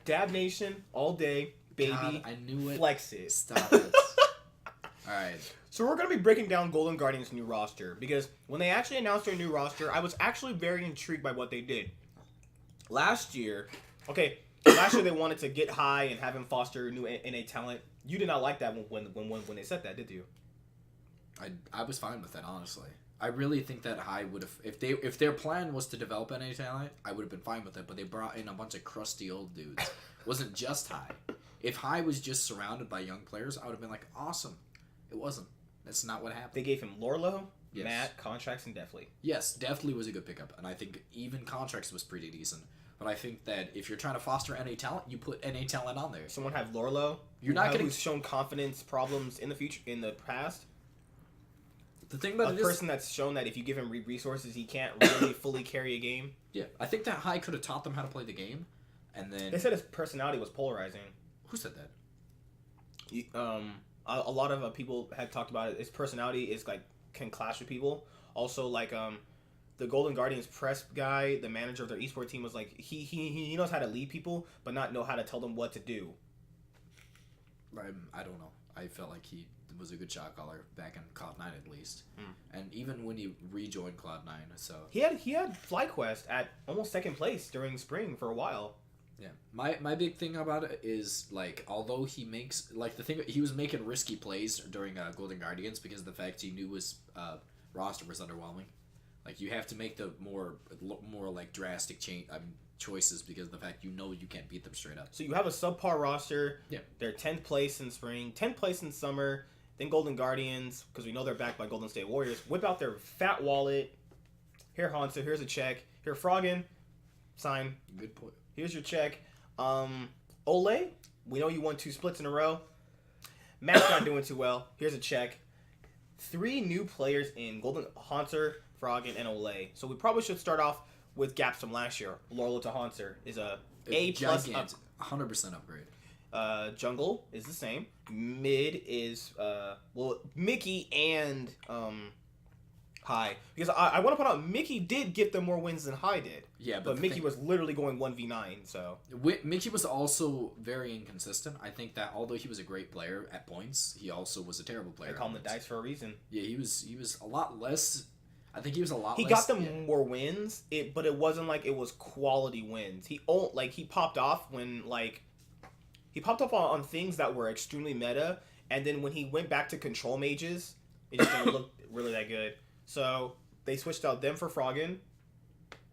Dab Nation all day, baby. God, I knew it. Flex it. Stop it. All right. So we're going to be breaking down Golden Guardians' new roster, because when they actually announced their new roster, I was actually very intrigued by what they did. Last year they wanted to get high and have him foster new NA talent. You did not like that when they said that, did you? I was fine with that, honestly. I really think that High would have, if their plan was to develop NA talent, I would have been fine with it. But they brought in a bunch of crusty old dudes. It wasn't just High. If High was just surrounded by young players, I would have been like, awesome. It wasn't. That's not what happened. They gave him Lorlo, Yes. Matt, Contracts, and Deathly. Yes, Deathly was a good pickup, and I think even Contracts was pretty decent. But I think that if you're trying to foster NA talent, you put NA talent on there. Someone have Lorlo. You're not getting who's shown confidence problems in the past. The thing about a it is, person that's shown that if you give him resources, he can't really fully carry a game. yeah, I think that High could have taught them how to play the game, and then They said his personality was polarizing. who said that? A lot of people had talked about it. His personality is like can clash with people. Also, like the Golden Guardians press guy, the manager of their esports team, was like he knows how to lead people, but not know how to tell them what to do. I don't know. I felt like he was a good shot caller back in Cloud9 at least, and even when he rejoined Cloud9, so He had FlyQuest at almost second place during spring for a while. yeah. My big thing about it is like although he makes like the thing he was making risky plays during Golden Guardians because of the fact he knew his roster was underwhelming. Like you have to make the more like drastic choices because of the fact you know you can't beat them straight up. So you have a subpar roster. Yeah. They're 10th place in spring, 10th place in summer. Then Golden Guardians, because we know they're backed by Golden State Warriors, whip out their fat wallet. Here, Hansa, here's a check. Here, Froggen, sign. Good point. Here's your check. Ole, we know you won 2 splits in a row. Matt's not doing too well. Here's a check. 3 new players in Golden Hanser, Froggen, and Ole. So we probably should start off with gaps from last year. Lorlo to Hanser is a A plus up. 100% upgrade. Jungle is the same. Mid is Mickey and High, because I want to point out Mickey did get them more wins than High did. Yeah, but Mickey was literally going 1v9. So Mickey was also very inconsistent. I think that although he was a great player at points, he also was a terrible player. They call him the dice for a reason. Yeah, he was a lot less. I think he was a lot. He less, got them more wins, but it wasn't like it was quality wins. He popped off when he popped up on things that were extremely meta, and then when he went back to control mages, it just didn't look really that good. So they switched out them for Froggen,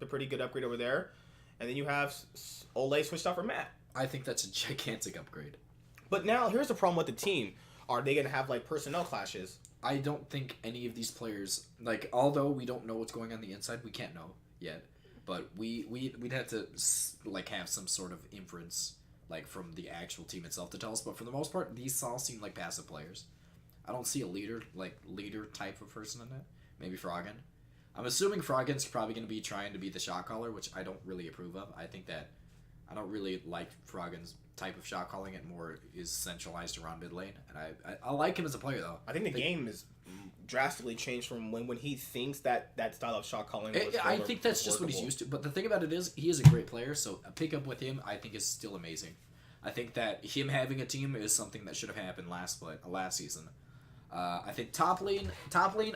the pretty good upgrade over there, and then you have Ole switched out for Matt. I think that's a gigantic upgrade. But now here's the problem with the team: are they gonna have personnel clashes? I don't think any of these players although we don't know what's going on the inside, we can't know yet, but we'd have to have some sort of inference from the actual team itself to tell us. But for the most part, these all seem like passive players. I don't see a leader type of person in it. Maybe Froggen. I'm assuming Froggen's probably going to be trying to be the shot caller, which I don't really approve of. I think that I don't really like Froggen's type of shot calling. It more is centralized around mid lane, and I like him as a player though. I think the game is drastically changed from when he thinks that style of shot calling was I think that's just what he's used to. But the thing about it is, he is a great player, so a pickup with him I think is still amazing. I think that him having a team is something that should have happened last season. I think top lane,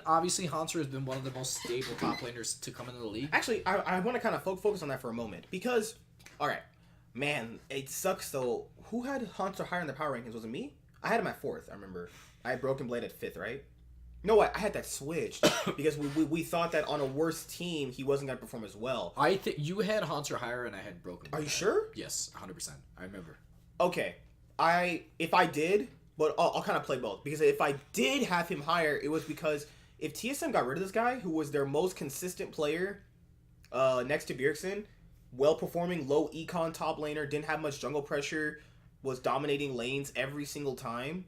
obviously Hanser has been one of the most stable top laners to come into the league. Actually, I want to kind of focus on that for a moment, because, alright, man, it sucks though. Who had Hanser higher in the power rankings? Was it me? I had him at 4th, I remember. I had Broken Blade at 5th, right? No, I had that switched, because we thought that on a worse team, he wasn't going to perform as well. I think you had Hanser higher and I had Broken Blade. Are you sure? Yes, 100%. I remember. Okay, if I did... But I'll kind of play both, because if I did have him higher, it was because if TSM got rid of this guy, who was their most consistent player next to Bjergsen, well-performing, low econ top laner, didn't have much jungle pressure, was dominating lanes every single time,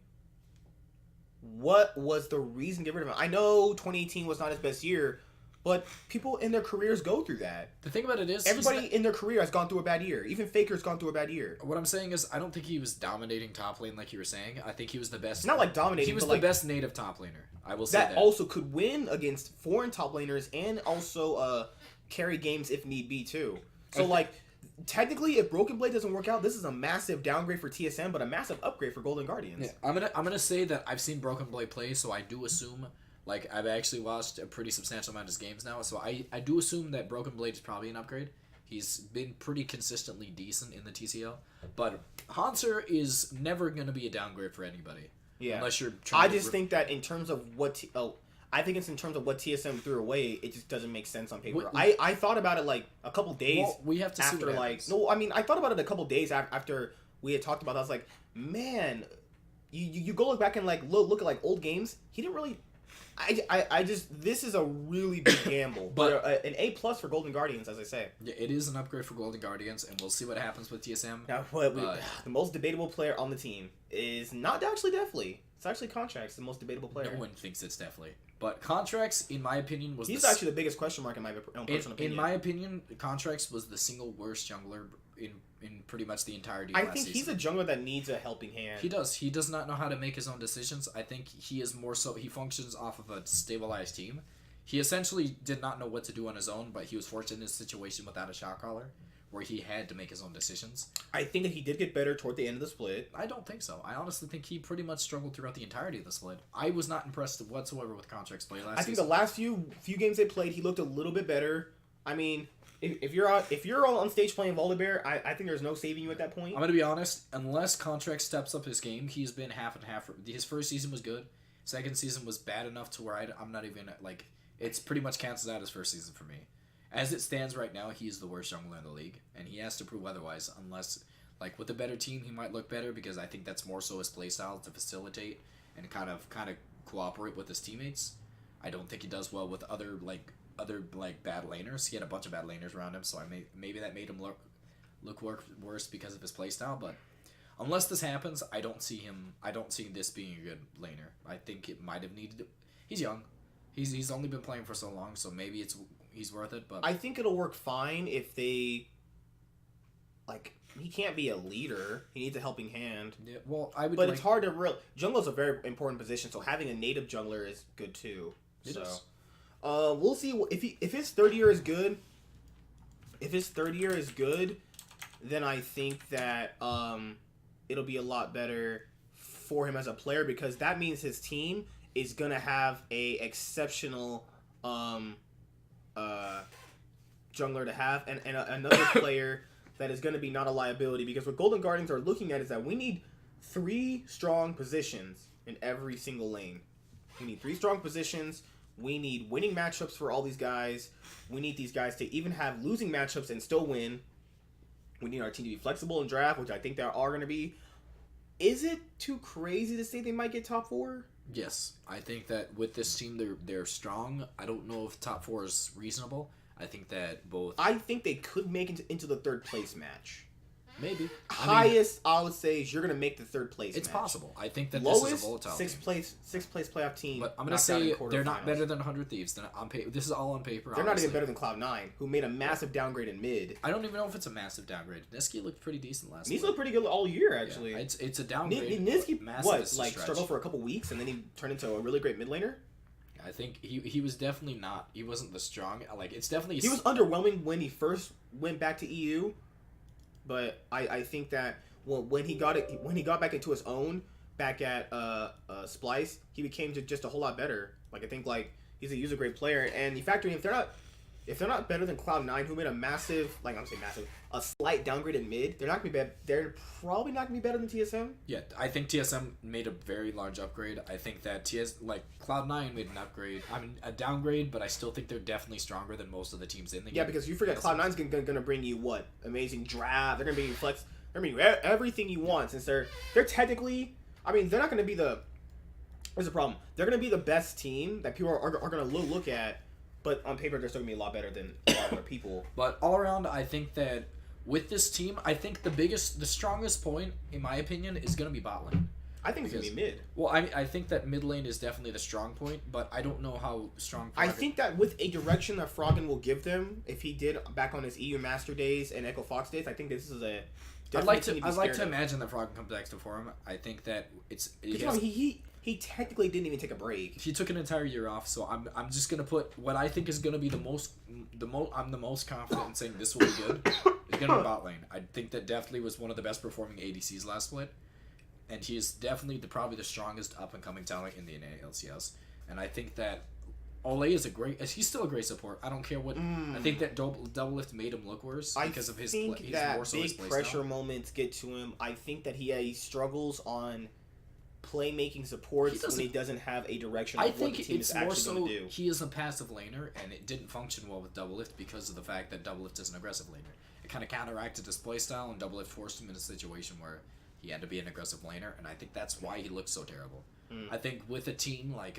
what was the reason to get rid of him? I know 2018 was not his best year, but people in their careers go through that. The thing about it is... everybody in their career has gone through a bad year. Even Faker's gone through a bad year. What I'm saying is, I don't think he was dominating top lane like you were saying. I think he was the best... Not dominating, he was the best native top laner. I will say that. That also could win against foreign top laners and also carry games if need be, too. So, technically, if Broken Blade doesn't work out, this is a massive downgrade for TSM, but a massive upgrade for Golden Guardians. Yeah, I'm gonna say that I've seen Broken Blade play, so I do assume, like, I've actually watched a pretty substantial amount of his games now, so I do assume that Broken Blade is probably an upgrade. He's been pretty consistently decent in the TCL, but Hanser is never gonna be a downgrade for anybody. Yeah. Unless you're trying I just think that in terms of what I think it's in terms of what TSM threw away, it just doesn't make sense on paper. I thought about it like a couple days we have to after see what like happens. no, I mean I thought about it a couple days after we had talked about it. I was like, man, you go look back and like look at like old games. He didn't really. I just this is a really big gamble, but an A+ for Golden Guardians, as I say. Yeah, it is an upgrade for Golden Guardians, and we'll see what happens with TSM. Now, the most debatable player on the team is not actually Deathly. It's actually Contracts, the most debatable player. No one thinks it's Deathly. But Contracts, in my opinion, was he's actually the biggest question mark in my own personal opinion. In my opinion, Contracts was the single worst jungler in pretty much the entirety of I last think he's season. a jungler that needs a helping hand. He does. He does not know how to make his own decisions. I think he is more so... He functions off of a stabilized team. He essentially did not know what to do on his own, but he was forced in this situation without a shot caller, where he had to make his own decisions. I think that he did get better toward the end of the split. I don't think so. I honestly think he pretty much struggled throughout the entirety of the split. I was not impressed whatsoever with Contracts play last season. I think the last few games they played, he looked a little bit better. I mean, if you're on stage playing Volibear, I think there's no saving you at that point. I'm gonna be honest. Unless Contract steps up his game, he's been half and half. His first season was good. Second season was bad enough to where I'm not even like. It's pretty much cancels out his first season for me. As it stands right now, he's the worst jungler in the league, and he has to prove otherwise. Unless, like, with a better team, he might look better because I think that's more so his playstyle to facilitate and kind of cooperate with his teammates. I don't think he does well with other bad laners. He had a bunch of bad laners around him, so maybe that made him look worse because of his playstyle. But unless this happens, I don't see this being a good laner. I think it might have needed. He's young. He's only been playing for so long, so maybe he's worth it. But I think it'll work fine if they. Like, he can't be a leader. He needs a helping hand. Yeah, well, I would. But it's hard to jungle's a very important position, so having a native jungler is good too. It is. We'll see if his third year is good. If his third year is good, then I think that it'll be a lot better for him as a player because that means his team is gonna have a exceptional jungler to have and another player that is gonna be not a liability because what Golden Guardians are looking at is that we need 3 strong positions in every single lane. We need 3 strong positions. We need winning matchups for all these guys. We need these guys to even have losing matchups and still win. We need our team to be flexible in draft, which I think they are going to be. Is it too crazy to say they might get top 4? Yes, I think that with this team, they're strong. I don't know if top 4 is reasonable. I think that both. I think they could make it into the 3rd place match. Maybe. Highest, I would say, is you're going to make the 3rd place It's match. possible. I think that Lowest, this is a volatile sixth place playoff team. But I'm going to say they're not better than 100 Thieves. This is all on paper. They're not even better than Cloud9, who made a massive downgrade in mid. I don't even know if it's a massive downgrade. Niski looked pretty decent last Niski looked pretty good all year, actually. Yeah, it's a downgrade. Niski, massive struggled for a couple weeks, and then he turned into a really great mid laner? I think he was definitely not. He wasn't the strong. It's definitely. He was underwhelming when he first went back to EU. But I think that when he got back into his own back at Splice, he became just a whole lot better. Like I think he's a great player, and you factor in if they're not better than Cloud9, who made a massive a slight downgrade in mid, they're not gonna be bad. They're probably not gonna be better than TSM. Yeah, I think TSM made a very large upgrade. I think that Cloud9 made an upgrade. I mean a downgrade, but I still think they're definitely stronger than most of the teams in the game. Yeah, because you forget Cloud9's gonna bring you what amazing draft. They're gonna bring you flex. They're gonna bring you everything you want since they're technically. I mean, they're not gonna be the. Here's the problem. They're gonna be the best team that people are gonna look at. But on paper, they're still going to be a lot better than a lot of other people. But all around, I think that with this team, I think the strongest point, in my opinion, is going to be bot lane. I think it's going to be mid. Well, I think that mid lane is definitely the strong point, but I don't know how strong... I think that with a direction that Froggen will give them, if he did back on his EU Master days and Echo Fox days, I think this is a... I'd like to imagine that Froggen comes back to form. I think that He technically didn't even take a break. He took an entire year off, so I'm just gonna put what I think is gonna be I'm the most confident in saying this will be good You get in the bot lane. I think that definitely was one of the best performing ADCs last split, and he is definitely probably the strongest up and coming talent in the LCS. And I think that Ole is he's still a great support. I don't care what. I think that double lift made him look worse because of his. I think that more so his big pressure moments get to him. I think that he struggles on playmaking supports when he doesn't have a direction of what the team is actually going to do. He is a passive laner, and it didn't function well with double lift because of the fact that double lift is an aggressive laner. It kind of counteracted his playstyle, and double lift forced him in a situation where he had to be an aggressive laner, and I think that's why he looks so terrible. I think with a team like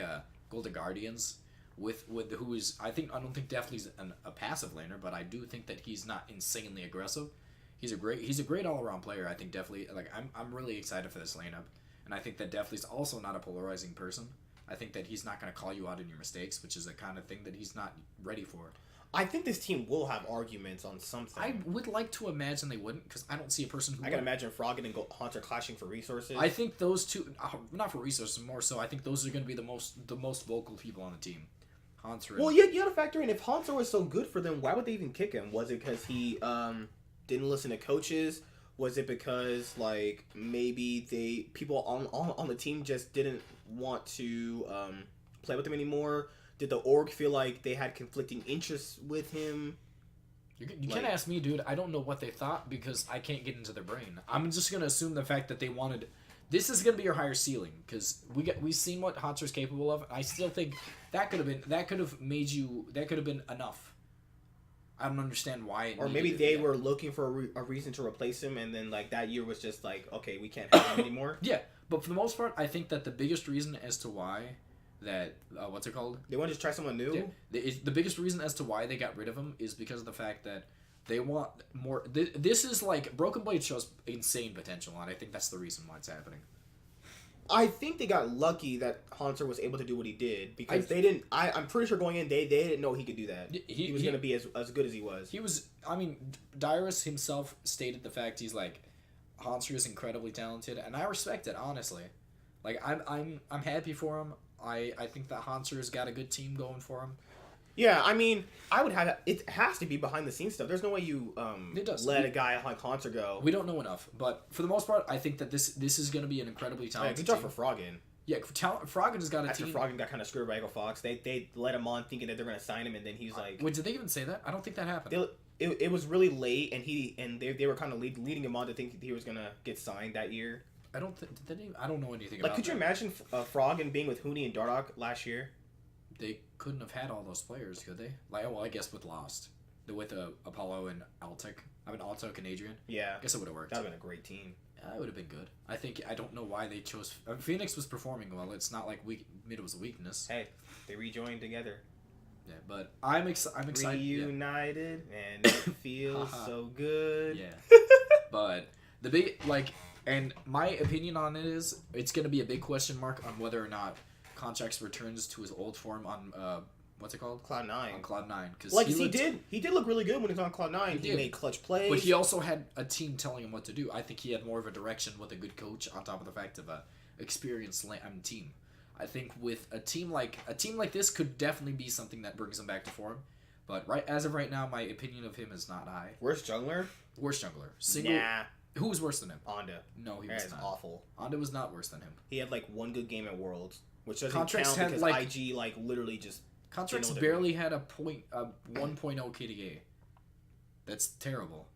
Golden Guardians, with who is I don't think Definitely's a passive laner, but I do think that he's not insanely aggressive. He's a great all around player. I think definitely I'm really excited for this lineup. And I think that Definitely's also not a polarizing person. I think that he's not going to call you out in your mistakes, which is the kind of thing that he's not ready for. I think this team will have arguments on something. I would like to imagine they wouldn't, because I don't see a person who... I can imagine Froggen and Haunter clashing for resources. I think those two... not for resources, more so. I think those are going to be the most vocal people on the team. Haunter. Well, you got to factor in, if Haunter was so good for them, why would they even kick him? Was it because he didn't listen to coaches? Was it because, like, maybe people on the team just didn't want to play with him anymore? Did the org feel like they had conflicting interests with him? You can't ask me, dude. I don't know what they thought because I can't get into their brain. I'm just going to assume the fact that they wanted... This is going to be your higher ceiling because we've seen what Haunter's capable of. I still think that could have been enough. I don't understand why. Or maybe they were looking for a reason to replace him, and then like that year was just like, okay, we can't have him anymore. Yeah, but for the most part, I think that the biggest reason as to why that what's it called? They want to just try someone new. Yeah, the biggest reason as to why they got rid of him is because of the fact that they want more. This is like Broken Blade shows insane potential, and I think that's the reason why it's happening. I think they got lucky that Haunter was able to do what he did because they didn't. I'm pretty sure going in, they didn't know he could do that. He was going to be as good as he was. He was. I mean, Dyrus himself stated the fact he's like, Haunter is incredibly talented, and I respect it honestly. Like I'm happy for him. I think that Haunter's got a good team going for him. Yeah, I mean, I would have it has to be behind the scenes stuff. There's no way you let a guy like Haunter go. We don't know enough, but for the most part, I think that this is going to be an incredibly talented good job for Froggen. Yeah, Froggen has got a team. After Froggen got kind of screwed by Echo Fox, they let him on thinking that they're going to sign him, and then he's like... Wait, did they even say that? I don't think that happened. It was really late, and they were kind of leading him on to think he was going to get signed that year. I don't know anything about that. Could you imagine Froggen being with Huni and Dardoch last year? They couldn't have had all those players, could they? Like, well, I guess with Lost, with Apollo and Altic. Altic and Adrian. Yeah, I guess it would have worked. That would have been a great team. That would have been good. I don't know why they chose. Phoenix was performing well. It's not like it was a weakness. Hey, they rejoined together. Yeah, but I'm excited. Reunited, and it feels so good. Yeah, but the big and my opinion on it is it's going to be a big question mark on whether or not Contracts returns to his old form on what's it called? Cloud9. On Cloud9, because he did look really good when he was on Cloud9. He made clutch plays, but he also had a team telling him what to do. I think he had more of a direction with a good coach on top of the fact of a experienced team. I think with a team like this could definitely be something that brings him back to form. But as of right now, my opinion of him is not high. Worst jungler? Worst jungler. Nah. Who was worse than him? Onda. No, he was not. Awful. Onda was not worse than him. He had one good game at Worlds. Which doesn't Contracts count because IG literally just... Contracts barely had a 1.0 KDA. That's terrible.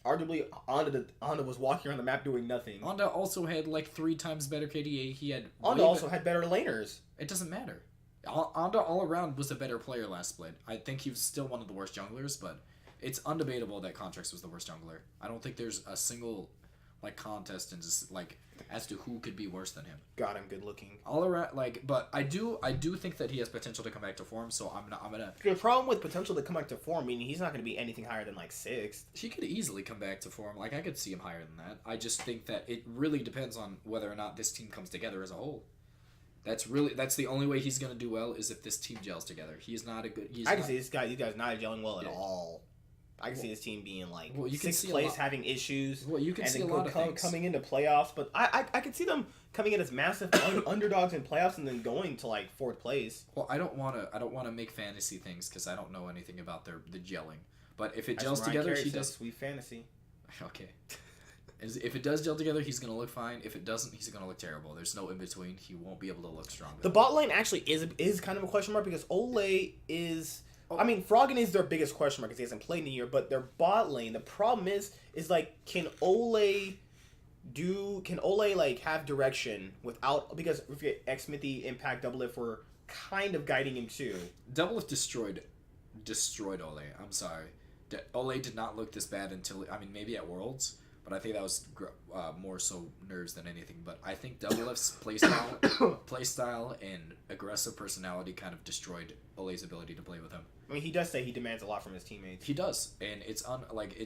Arguably, Onda was walking around the map doing nothing. Onda also had 3 times better KDA. He had... Onda also had better laners. It doesn't matter. Onda all around was a better player last split. I think he was still one of the worst junglers, but it's undebatable that Contracts was the worst jungler. I don't think there's a single contest and just as to who could be worse than him. God, I'm good looking. All around, but I do think that he has potential to come back to form. So I'm gonna. The problem with potential to come back to form, meaning he's not gonna be anything higher than 6th. He could easily come back to form. I could see him higher than that. I just think that it really depends on whether or not this team comes together as a whole. That's the only way he's gonna do well is if this team gels together. He's not a good. I can see these guys not gelling well at all. I can see this team being 6th place, having issues. Well, you can see a lot of things coming into playoffs, but I can see them coming in as massive underdogs in playoffs and then going to 4th place. Well, I don't want to make fantasy things because I don't know anything about the gelling. But if it As gels Mariah together, Carey he says, does. Sweet fantasy. Okay. If it does gel together, he's gonna look fine. If it doesn't, he's gonna look terrible. There's no in between. He won't be able to look strong. The bot lane actually is kind of a question mark because Olay is. I mean, Froggen is their biggest question mark because he hasn't played in a year. But their bot lane, the problem is like, can Olay like have direction without, because if you get X Smithy, Impact, Double If were kind of guiding him too. Double If destroyed Olay. I'm sorry. Olay did not look this bad until, I mean, maybe at Worlds, but I think that was more so nerves than anything. But I think Double F's playstyle and aggressive personality kind of destroyed Olay's ability to play with him. I mean, he does say he demands a lot from his teammates. He does, and it's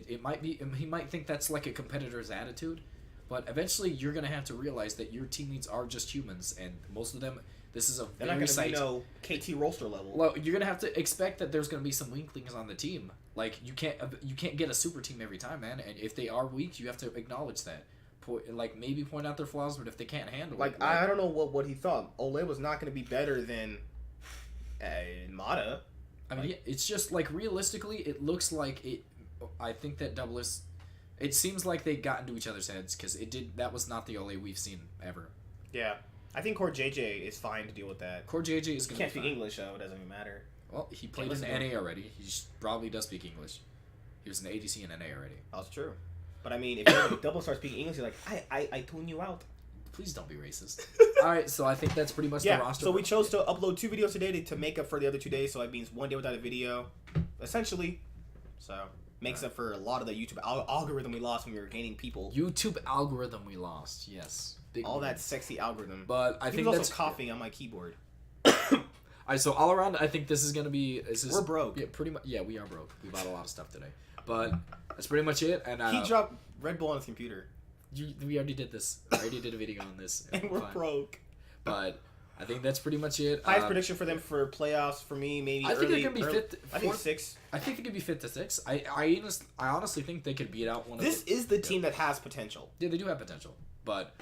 it might be, he might think that's like a competitor's attitude, but eventually you're gonna have to realize that your teammates are just humans, and most of them. This is a They're not going to be KT roster level. Well, you're gonna have to expect that there's gonna be some weaklings on the team. Like you can't get a super team every time, man. And if they are weak, you have to acknowledge that. Maybe point out their flaws, but if they can't handle it, I don't know what he thought. Olay was not going to be better than Mata. I mean, it's just like realistically, it looks like it. I think that Double is. It seems like they got into each other's heads because it did. That was not the Olay we've seen ever. Yeah. I think Core JJ is fine to deal with that. Core JJ is going to can't speak English, though. It doesn't even matter. Well, he played in NA already. He probably does speak English. He was an ADC in NA already. That's true. But I mean, if Double starts speaking English, you're like, I tune you out. Please don't be racist. All right, so I think that's pretty much the roster. So we chose to upload 2 videos today to make up for the other 2 days. So that means 1 day without a video, essentially. So makes up for a lot of the YouTube algorithm we lost when we were gaining people. YouTube algorithm we lost. Yes. All that sexy algorithm. But I think that's also coughing on my keyboard. Alright, so all around, I think this is gonna be. We're broke. Yeah, pretty much. Yeah, we are broke. We bought a lot of stuff today, but that's pretty much it. And he dropped Red Bull on his computer. We already did this. I already did a video on this, and we're broke. But I think that's pretty much it. Highest prediction for them for playoffs for me, maybe. I think they're gonna be fit. I think 6. I think they could be fit to 6. I honestly think they could beat out one. This is the team that has potential. Yeah, they do have potential, but.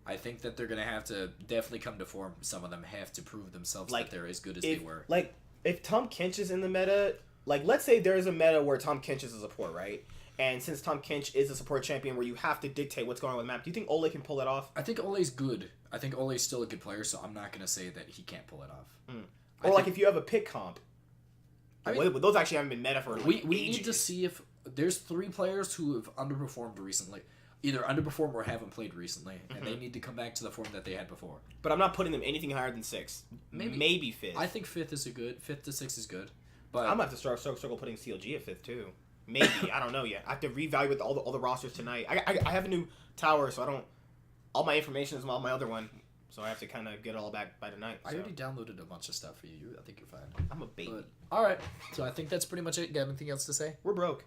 I think that they're going to have to definitely come to form. Some of them have to prove themselves that they're as good as they were. Like, if Tom Kinch is in the meta, like, let's say there's a meta where Tom Kinch is a support, right? And since Tom Kinch is a support champion where you have to dictate what's going on with the map, do you think Olay can pull that off? I think Olay's good. I think Olay's still a good player, so I'm not going to say that he can't pull it off. Or, like, if you have a pick comp. I mean, those actually haven't been meta for, like, we need to see if... There's 3 players who have underperformed recently. Either underperform or haven't played recently, and they need to come back to the form that they had before. But I'm not putting them anything higher than 6. Maybe 5th. I think 5th is 5th to 6 is good. But I'm gonna have to start circle putting CLG at 5th too. Maybe I don't know yet. I have to reevaluate all the rosters tonight. I have a new tower, so I don't. All my information is on my other one, so I have to kind of get it all back by tonight. So. I already downloaded a bunch of stuff for you. I think you're fine. I'm a baby. All right, so I think that's pretty much it. Got anything else to say? We're broke.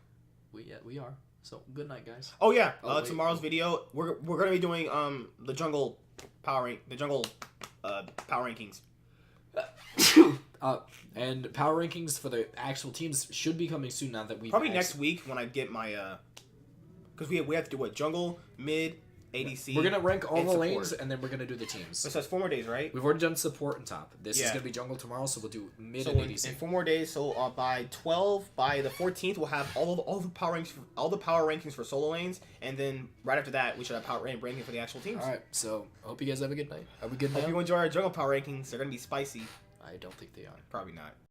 We are. So good night, guys. Oh yeah, tomorrow's video we're gonna be doing the jungle power rankings. And power rankings for the actual teams should be coming soon. Now that we probably next week when I get my because we have to do what jungle, mid, ADC. We're gonna rank all the lanes and then we're gonna do the teams. So that's 4 more days, right? We've already done support and top. This is gonna be jungle tomorrow, so we'll do mid and ADC. In 4 more days, so by the 14th, we'll have all the power rankings for solo lanes, and then right after that, we should have power ranking for the actual teams. All right, so I hope you guys have a good night. Have a good night. Hope you enjoy our jungle power rankings. They're gonna be spicy. I don't think they are. Probably not.